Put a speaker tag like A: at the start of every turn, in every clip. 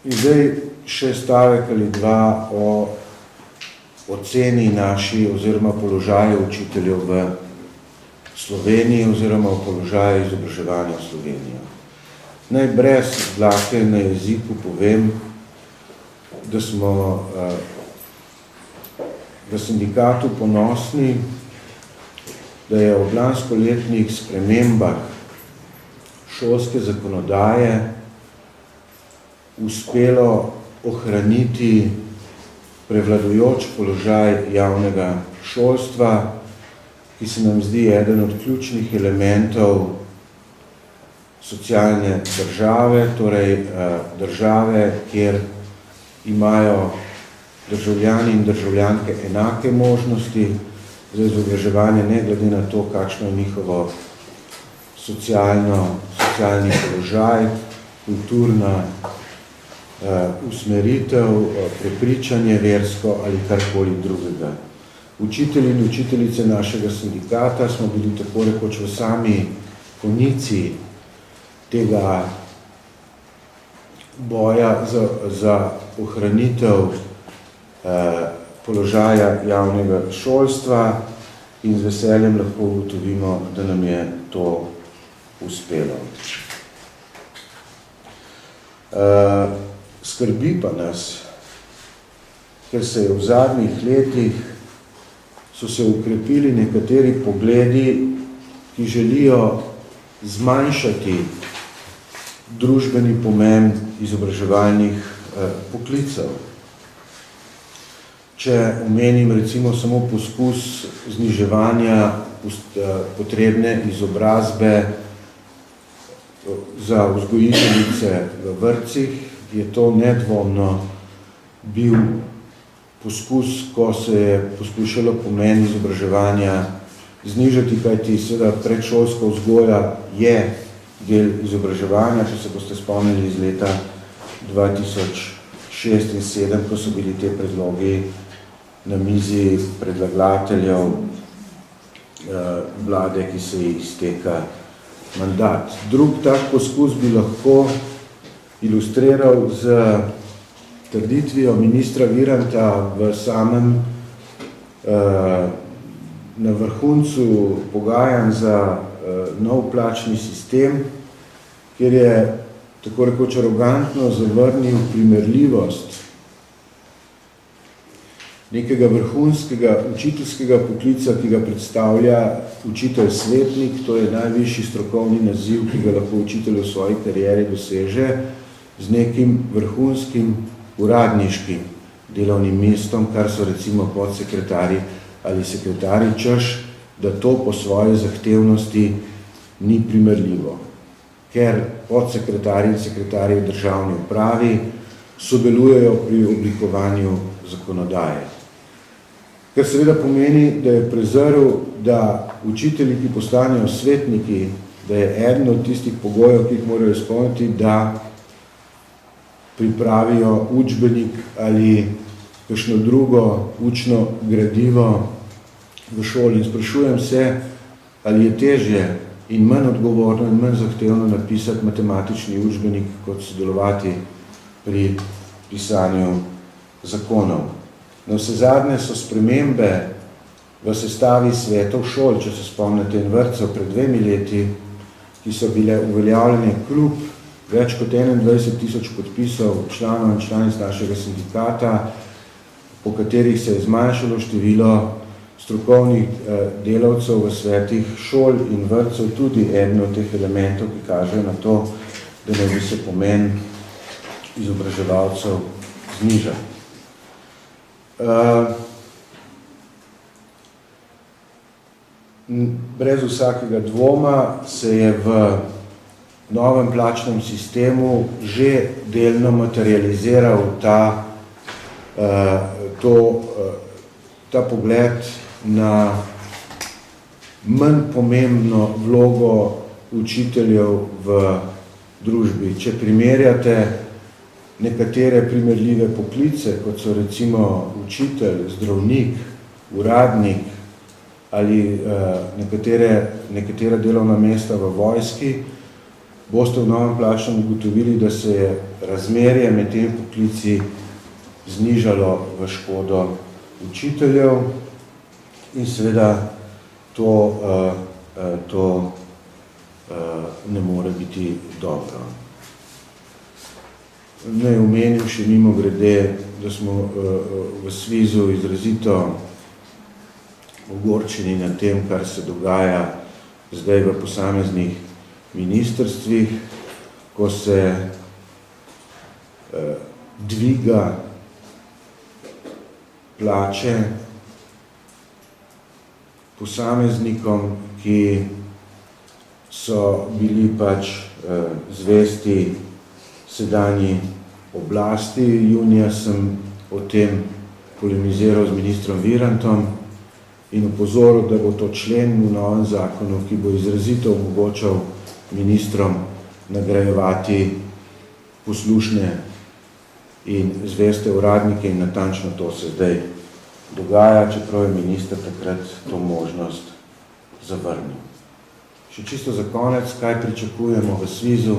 A: In zdaj še stavek ali dva o oceni naši oziroma položaju učiteljev v Sloveniji oziroma o položaju izobraževanja v Sloveniji. Naj brez dlake na jeziku povem, da smo v sindikatu ponosni, da je ob lanskoletnih spremembah šolske zakonodaje uspelo ohraniti prevladujoč položaj javnega šolstva, ki se nam zdi eden od ključnih elementov socialne države, torej države, kjer imajo državljani in državljanke enake možnosti za izobraževanje, ne glede na to, kakšno je njihovo socialni položaj, kulturna usmeritev, prepričanje versko ali karkoli drugega. Učitelji in učiteljice našega sindikata smo bili tako rekoč v sami konici tega boja za ohranitev položaja javnega šolstva in z veseljem lahko ugotovimo, da nam je to uspelo. Skrbi pa nas, ker se je v zadnjih letih so se ukrepili nekateri pogledi, ki želijo zmanjšati družbeni pomen izobraževalnih poklicev. Če omenim recimo samo poskus zniževanja potrebne izobrazbe za vzgojiteljice v vrtcih, je to nedvomno bil poskus, ko se je poskušalo pomen izobraževanja znižati, kajti seveda predšolska vzgoja je del izobraževanja, če se boste spomnili iz leta 2006 in 2007, ko so bili te predlogi na mizi predlagateljev vlade, ki se ji izteka mandat. Drug tak poskus bi lahko ilustriral z trditvijo ministra Viranta v samem na vrhuncu pogajanj za nov plačni sistem, kjer je tako rekoč arogantno zavrnil primerljivost nekega vrhunskega učiteljskega poklica, ki ga predstavlja učitelj svetnik, to je najvišji strokovni naziv, ki ga lahko učitelj v svoji karieri doseže, z nekim vrhunskim uradniškim delovnim mestom, kar so recimo podsekretarji ali sekretarji, češ, da to po svoji zahtevnosti ni primerljivo, ker podsekretarji in sekretarji v državni upravi sodelujejo pri oblikovanju zakonodaje. Ker seveda pomeni, da je prezrl, da učitelji, ki postanejo svetniki, da je eden od tistih pogojev, ki jih morajo izpolniti, da pripravijo učbenik ali kakšno drugo učno gradivo v šoli. In sprašujem se, ali je težje in manj odgovorno in manj zahtevno napisati matematični učbenik, kot sodelovati pri pisanju zakonov. Na vsezadnje so spremembe v sestavi svetov šol, če se spomnite, in vrtcev pred 2 leti, ki so bile uveljavljene kljub več kot 21,000 podpisov članov in članic našega sindikata, po katerih se je zmanjšalo število strokovnih delavcev v svetih šol in vrtcev, tudi eden od teh elementov, ki kažejo na to, da ne bi se pomen izobraževalcev znižal. Brez vsakega dvoma se je v novem plačnem sistemu že delno materializiral ta pogled na manj pomembno vlogo učiteljev v družbi. Če primerjate nekatere primerljive poklice, kot so recimo učitelj, zdravnik, uradnik ali nekatera delovna mesta v vojski, boste v novem plačnem ugotovili, da se je razmerje med temi poklici znižalo v škodo učiteljev in seveda to ne more biti dobro. Naj omenim še mimogrede, da smo v SVIZ-u izrazito ogorčeni na tem, kar se dogaja zdaj v posameznih ministrstvih, ko se dviga plače posameznikom, ki so bili pač zvesti sedanji oblasti. Junija sem o tem polemiziral z ministrom Virantom in opozoril, da bo to člen v novem zakonu, ki bo izrazito omogočal ministrom nagrajevati poslušne in zveste uradnike in natančno to se zdaj dogaja, čeprav je minister takrat to možnost zavrnil. Še čisto za konec, kaj pričakujemo v SVIZ-u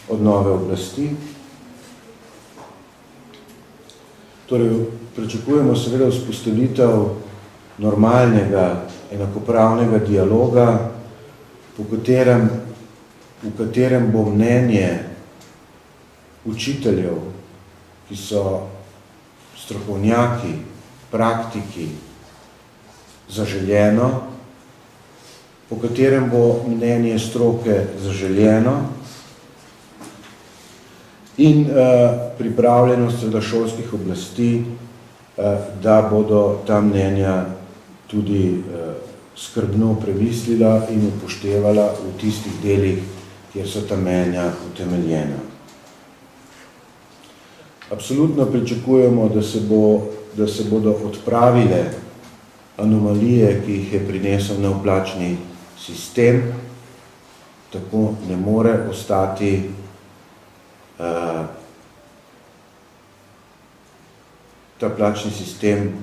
A: od nove oblasti. Torej, pričakujemo seveda vzpostavitev normalnega, enakopravnega dialoga, v katerem bo mnenje učiteljev, ki so strokovnjaki, praktiki, zaželjeno, po katerem bo mnenje stroke zaželjeno in pripravljenost seveda šolskih oblasti, da bodo ta mnenja tudi skrbno premislila in upoštevala v tistih delih, kjer so ta mnenja utemeljena. Absolutno pričakujemo, da se bodo odpravile anomalije, ki jih je prinesel neoplačni sistem. Tako ne more ostati ta plačni sistem,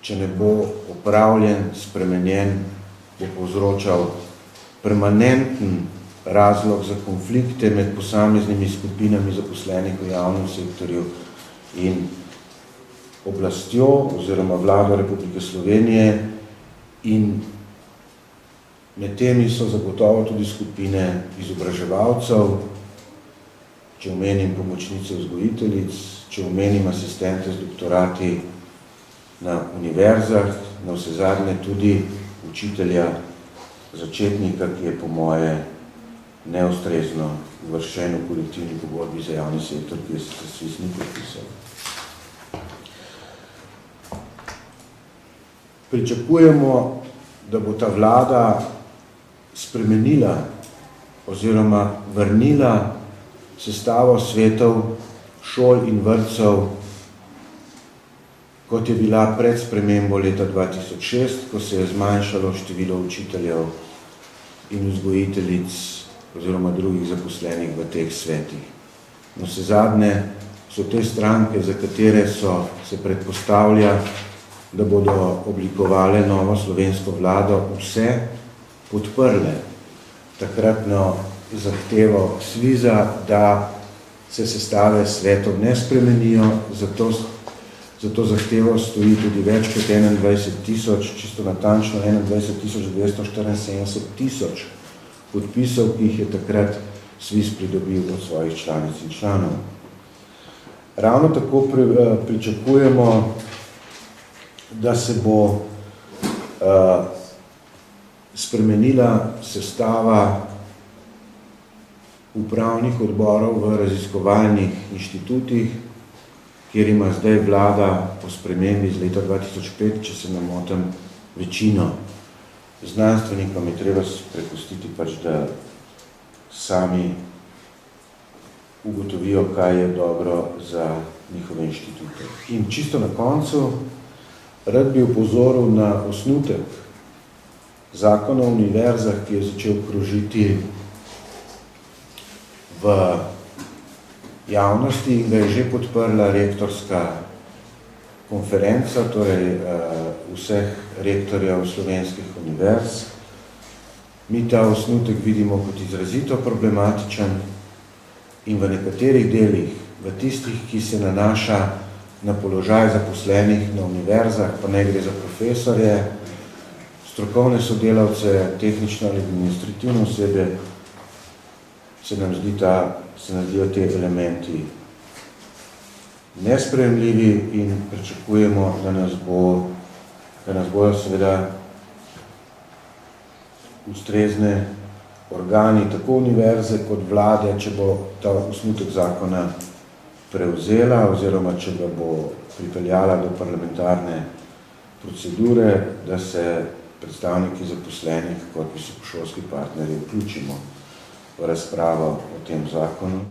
A: če ne bo opravljen, spremenjen, bo povzročal permanenten razlog za konflikte med posameznimi skupinami zaposlenih v javnem sektorju in oblastjo oziroma vlado Republike Slovenije, in med temi so zagotovo tudi skupine izobraževalcev, če omenim pomočnice vzgojiteljic, če omenim asistente z doktorati na univerzah, na vsezadnje tudi učitelja začetnika, ki je po moje neustrezno uvrščen v kolektivni pogodbi za javni sektor, ki je se SVIZ ni podpisal. Pričakujemo, da bo ta vlada spremenila oziroma vrnila sestavo svetov šol in vrtcev, kot je bila pred spremembo leta 2006, ko se je zmanjšalo število učiteljev in vzgojiteljic oziroma drugih zaposlenih v teh svetih. No, vsezadnje so te stranke, za katere se predpostavlja, da bodo oblikovale novo slovensko vlado, vse podprle takratno zahtevo SVIZ-a, da se sestave svetov ne spremenijo, zato zahtevo stoji tudi več kot 21.000, čisto natančno 21.274.000 podpisov, ki jih je takrat SVIZ pridobil od svojih članic in članov. Ravno tako pričakujemo, da se bo spremenila sestava upravnih odborov v raziskovalnih inštitutih, kjer ima zdaj vlada po spremembi iz leta 2005, če se ne motim, večino. Znanstvenikom je treba prepustiti pač, da sami ugotovijo, kaj je dobro za njihove inštitute. In čisto na koncu rad bi opozoril na osnutek zakona o univerzah, ki je začel krožiti v javnosti in ga je že podprla rektorska konferenca, torej vseh rektorjev slovenskih univerz. Mi ta osnutek vidimo kot izrazito problematičen in v nekaterih delih, v tistih, ki se nanaša na položaj zaposlenih na univerzah, pa ne gre za profesorje, strokovne sodelavce, tehnično ali administrativno osebe, se nam zdijo te elementi nesprejemljivi in pričakujemo, da nas bojo seveda ustrezne organi, tako univerze kot vlade, če bo ta osnutek zakona prevzela oziroma če ga bo pripeljala do parlamentarne procedure, da se predstavniki zaposlenih kot visokošolski partnerji vključimo v razpravo o tem zakonu.